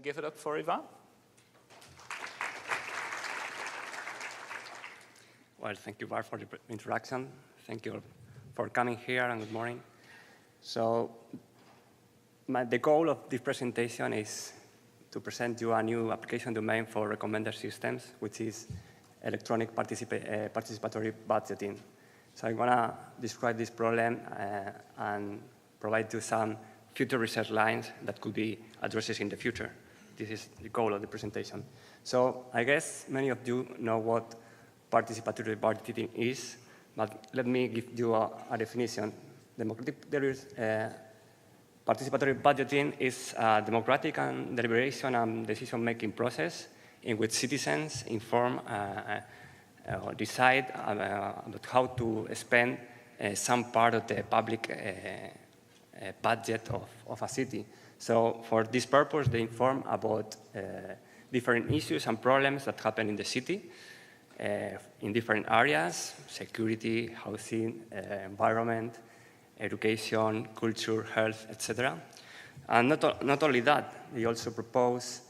give it up for Iván. Well, thank you, Bar, for the introduction. Thank you for coming here, and good morning. So the goal of this presentation is to present you a new application domain for recommender systems, which is electronic participatory budgeting. So I'm going to describe this problem and provide you some future research lines that could be addressed in the future. This is the goal of the presentation. So I guess many of you know what participatory budgeting is, but let me give you a definition. Participatory budgeting is a democratic and deliberation and decision-making process in which citizens inform or decide about how to spend some part of the public budget of a city. So for this purpose, they inform about different issues and problems that happen in the city in different areas: security, housing, environment, education, culture, health, etc. And not only that, they also propose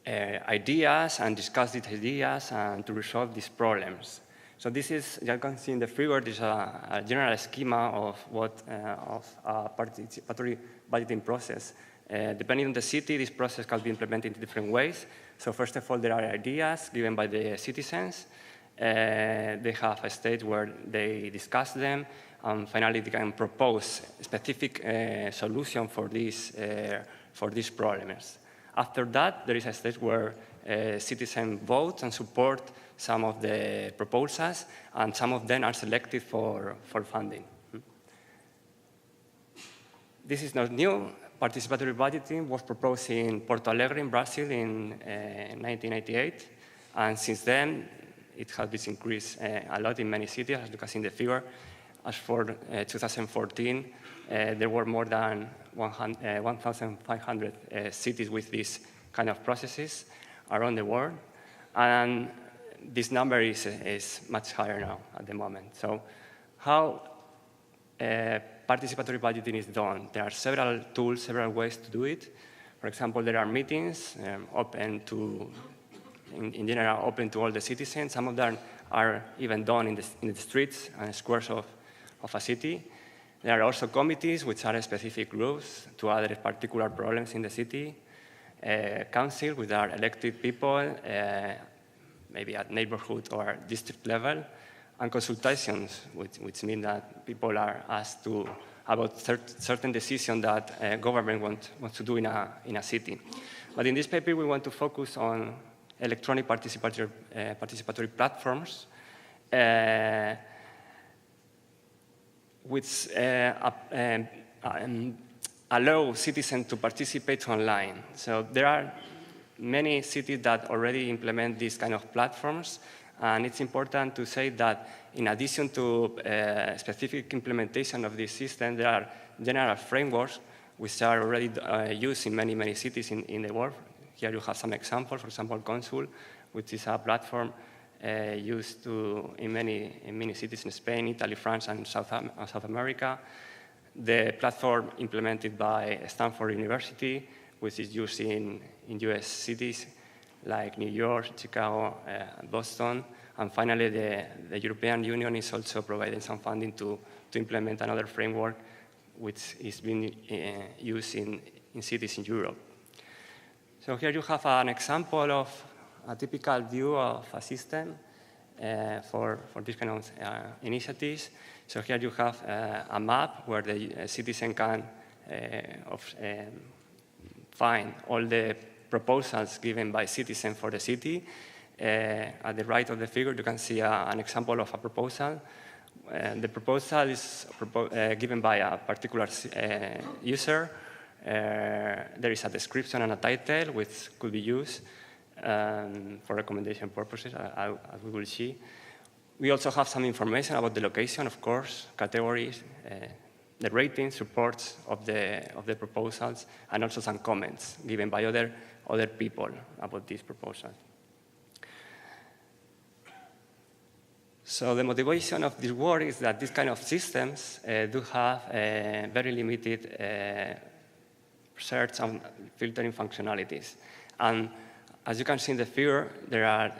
ideas and discuss these ideas and to resolve these problems. So this is, you can see in the figure, this is a general schema of what of a participatory budgeting process. Depending on the city, this process can be implemented in different ways. So first of all, there are ideas given by the citizens. They have a stage where they discuss them, and finally they can propose a specific solution for these problems. After that, there is a stage where citizens vote and support some of the proposals, and some of them are selected for funding. This is not new. Participatory budgeting was proposed in Porto Alegre in Brazil in 1998, and since then it has been increased a lot in many cities, as you can see in the figure. As for 2014, there were more than 1,500 cities with these kind of processes around the world, and this number is much higher now at the moment. So how participatory budgeting is done? There are several tools, several ways to do it. For example, there are meetings open to, in general, open to all the citizens. Some of them are even done in the streets and squares of a city. There are also committees, which are specific groups to address particular problems in the city. Council, which are elected people, maybe at neighborhood or district level. And consultations, which mean that people are asked about certain decisions that government wants to do in a city. But in this paper, we want to focus on electronic participatory platforms, which allow citizens to participate online. So there are many cities that already implement these kind of platforms. And it's important to say that in addition to specific implementation of this system, there are general frameworks which are already used in many cities in the world. Here you have some examples. For example, Consul, which is a platform used in many cities in Spain, Italy, France, and South America. The platform implemented by Stanford University, which is used in US cities like New York, Chicago, Boston. And finally, the European Union is also providing some funding to implement another framework which is being used in cities in Europe. So here you have an example of a typical view of a system for this kind of initiatives. So here you have a map where the citizen can find all the proposals given by citizens for the city. At the right of the figure, you can see an example of a proposal. The proposal is given by a particular user. There is a description and a title which could be used for recommendation purposes, as we will see. We also have some information about the location, of course, categories, the ratings, reports of the proposals, and also some comments given by other people about these proposals. So the motivation of this work is that these kind of systems do have very limited search and filtering functionalities. And as you can see in the figure, there are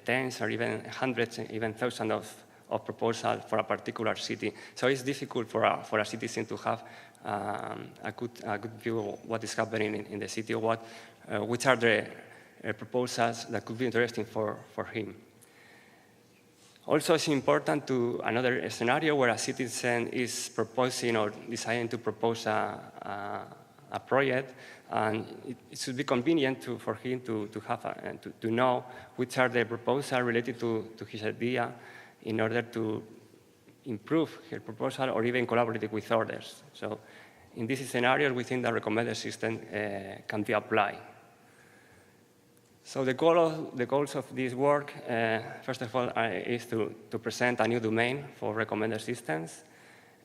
tens or even hundreds, even thousands of proposals for a particular city. So it's difficult for a citizen to have a good view of what is happening in the city, which are the proposals that could be interesting for him. Also, it's important to another scenario where a citizen is proposing or deciding to propose a project, and it should be convenient for him to know which are the proposals related to his idea in order to improve his proposal or even collaborate with others. So in this scenario, we think the recommender system can be applied. So the goals of this work, first of all, is to present a new domain for recommender systems.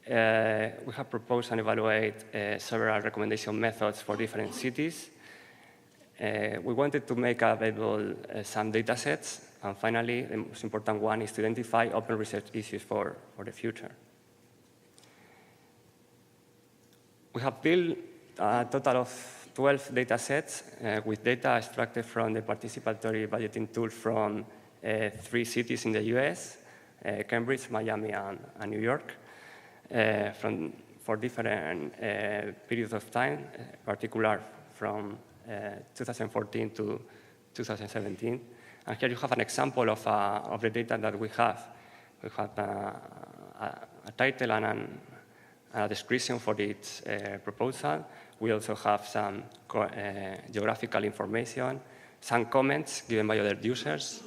We have proposed and evaluated several recommendation methods for different cities. We wanted to make available some data sets. And finally, the most important one is to identify open research issues for the future. We have built a total of 12 data sets with data extracted from the participatory budgeting tool from 3 cities in the US, Cambridge, Miami, and New York, for different periods of time, particular from 2014 to 2017. And here you have an example of the data that we have. We have a title and a description for each proposal. We also have some geographical information, some comments given by other users,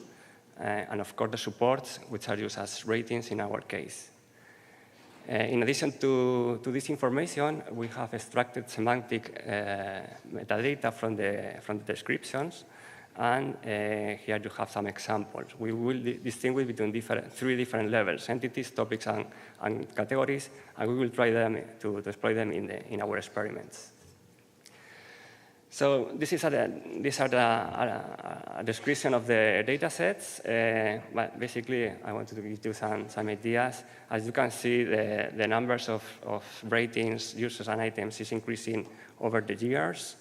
and of course the supports, which are used as ratings in our case. In addition to this information, we have extracted semantic metadata from the descriptions, and here you have some examples. We will distinguish between 3 different levels: entities, topics, and categories, and we will try to exploit them in our experiments. So these are a description of the data sets. But basically, I wanted to give you some ideas. As you can see, the numbers of ratings, users, and items is increasing over the years.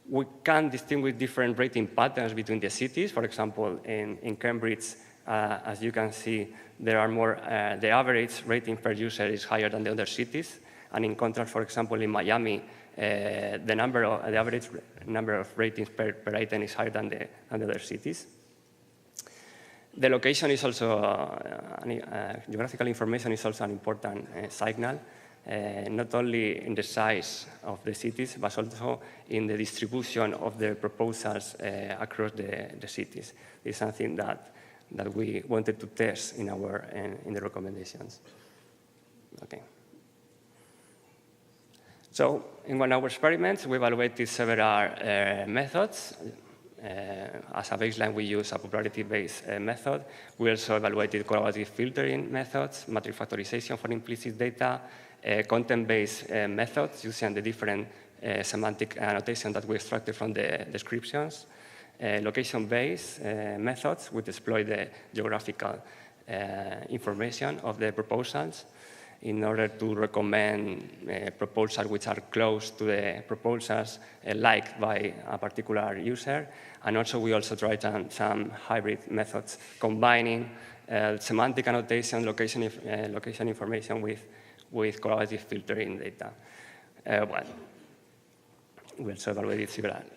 We can distinguish different rating patterns between the cities. For example, in Cambridge, as you can see, there are more, the average rating per user is higher than the other cities. And in contrast, for example, in Miami, the average number of ratings per item is higher than the other cities. The location is also, geographical information is also an important signal, not only in the size of the cities, but also in the distribution of the proposals across the cities. This is something that we wanted to test in the recommendations. Okay. So in one of our experiments, we evaluated several methods. As a baseline, we use a popularity-based method. We also evaluated collaborative filtering methods, matrix factorization for implicit data, content-based methods using the different semantic annotation that we extracted from the descriptions, location-based methods which exploit the geographical information of the proposals in order to recommend proposals which are close to the proposals liked by a particular user. And also, we also tried some hybrid methods combining semantic annotation, location information with collaborative filtering data. We also evaluated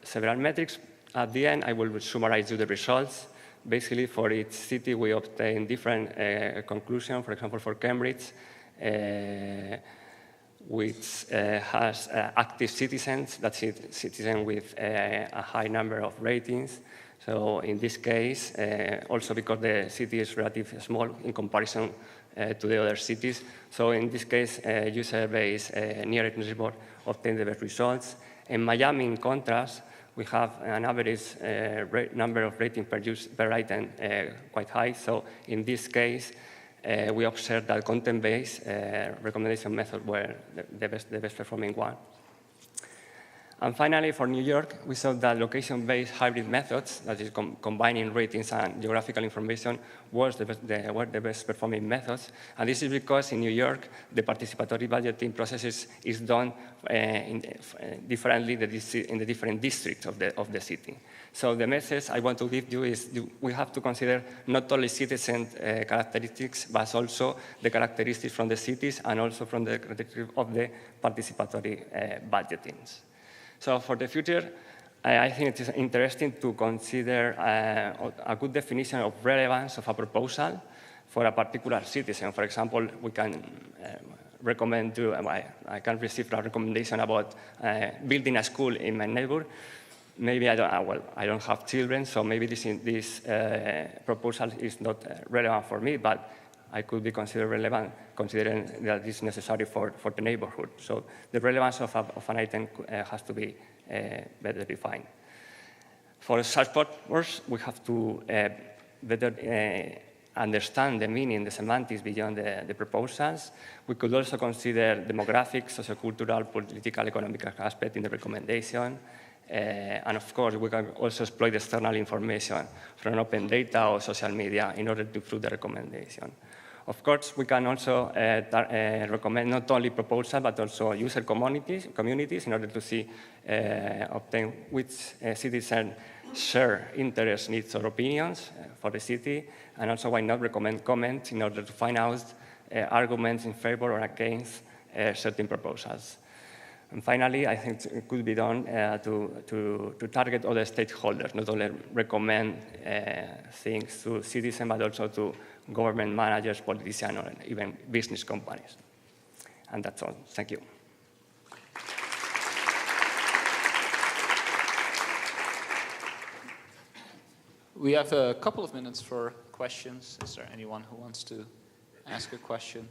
several metrics. At the end, I will summarize you the results. Basically, for each city, we obtained different conclusions. For example, for Cambridge, which has active citizens, that's it, citizens with a high number of ratings. So in this case, also because the city is relatively small in comparison to the other cities. So in this case, user-based near-network report obtained the best results. In Miami, in contrast, we have an average number of ratings per item quite high. So in this case, we observed that content-based recommendation methods were the best performing one. And finally, for New York, we saw that location-based hybrid methods, that is combining ratings and geographical information, were the best performing methods. And this is because in New York, the participatory budgeting processes is done differently in the different districts of the city. So the message I want to give you is we have to consider not only citizen characteristics, but also the characteristics from the cities and also from the characteristics of the participatory budgetings. So for the future, I think it is interesting to consider a good definition of relevance of a proposal for a particular citizen. For example, we can recommend to, I can receive a recommendation about building a school in my neighborhood. Maybe I don't have children, so maybe this proposal is not relevant for me, but I could be considered relevant considering that it's necessary for the neighborhood. So the relevance of an item has to be better defined. For such purpose, we have to better understand the meaning, the semantics beyond the proposals. We could also consider demographic, sociocultural, political, economic aspect in the recommendation. And of course, we can also exploit external information from open data or social media in order to improve the recommendation. Of course, we can also recommend not only proposals, but also user communities in order to see, obtain which citizens share interests, needs, or opinions for the city, and also why not recommend comments in order to find out arguments in favor or against certain proposals. And finally, I think it could be done to target other stakeholders, not only recommend things to citizens, but also to government managers, politicians, or even business companies. And that's all. Thank you. We have a couple of minutes for questions. Is there anyone who wants to ask a question?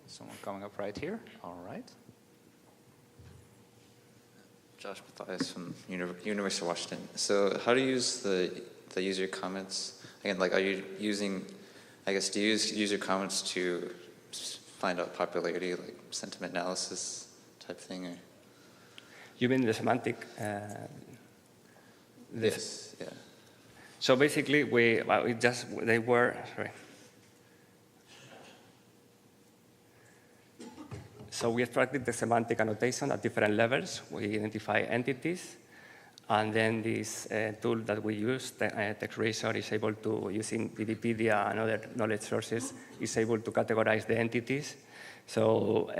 Someone coming up right here. All right. Josh Mathias from University of Washington. So how do you use the user comments? Again, like, are you using, I guess, do you use user comments to find out popularity, like sentiment analysis type thing? Or? You mean the semantic? Yes, yeah. So basically, they were, sorry. So we extracted the semantic annotation at different levels. We identify entities, and then this tool that we use, TextRazor, is able to, using Wikipedia and other knowledge sources, is able to categorize the entities. So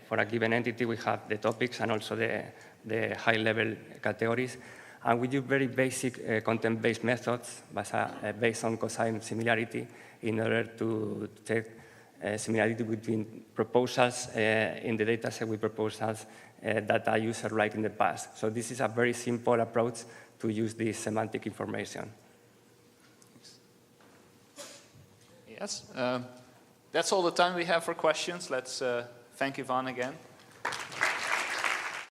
for a given entity, we have the topics and also the high-level categories. And we use very basic content-based methods based on cosine similarity in order to check similarity between proposals in the data set with proposals that a user liked in the past. So this is a very simple approach to use this semantic information. Yes, that's all the time we have for questions. Let's thank Iván again.